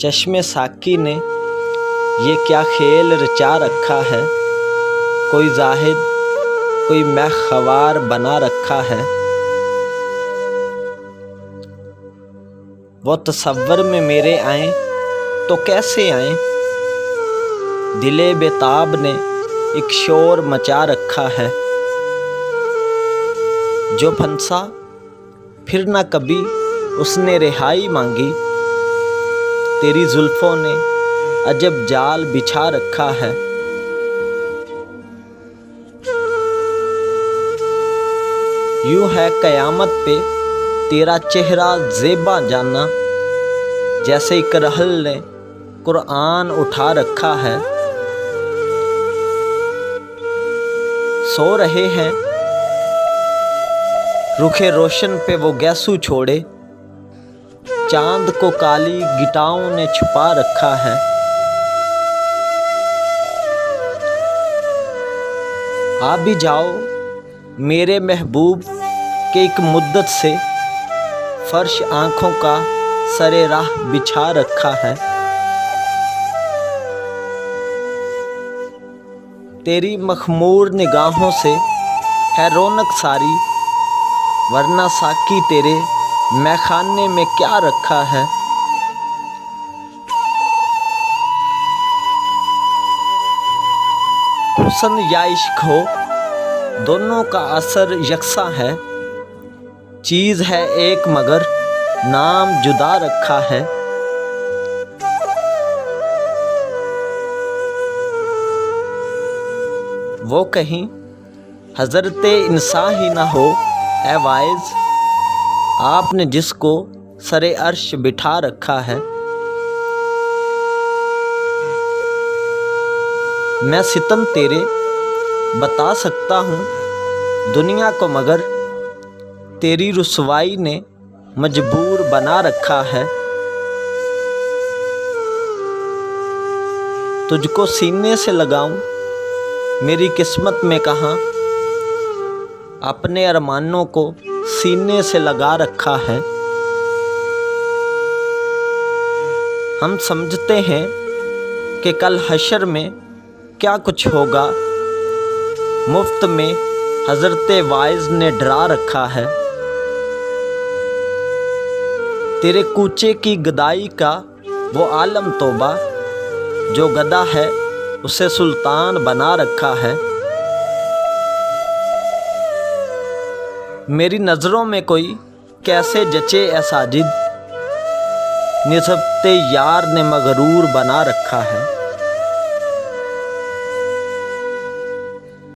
चश्मे साकी ने ये क्या खेल रचा रखा है। कोई जाहिद कोई मैं ख्वार बना रखा है। वो तसव्वुर में मेरे आए तो कैसे आए। दिले बेताब ने एक शोर मचा रखा है। जो फंसा फिर ना कभी उसने रिहाई मांगी। तेरी जुल्फों ने अजब जाल बिछा रखा है। यूं है कयामत पे तेरा चेहरा ज़ेबा जाना, जैसे एक रहल ने कुरान उठा रखा है। सो रहे हैं रुखे रोशन पे वो गैसू छोड़े, चांद को काली गिटाओं ने छुपा रखा है। आ भी जाओ मेरे महबूब के एक मुद्दत से फर्श आँखों का सरे राह बिछा रखा है। तेरी मखमूर निगाहों से है रौनक सारी, वरना साकी तेरे मैखाने में क्या रखा है। हुस्न या इश्क हो दोनों का असर यकसा है। चीज़ है एक मगर नाम जुदा रखा है। वो कहीं हज़रते इंसान ही ना हो ए वाइज, आपने जिसको सरे अर्श बिठा रखा है। मैं सितम तेरे बता सकता हूँ दुनिया को, मगर तेरी रुसवाई ने मजबूर बना रखा है। तुझको सीने से लगाऊं मेरी किस्मत में कहाँ, अपने अरमानों को सीने से लगा रखा है। हम समझते हैं कि कल हशर में क्या कुछ होगा, मुफ्त में हज़रते वाइज ने डरा रखा है। तेरे कूचे की गदाई का वो आलम तौबा, जो गदा है उसे सुल्तान बना रखा है। मेरी नज़रों में कोई कैसे जचे ए साजिद, निस्बते यार ने मगरूर बना रखा है।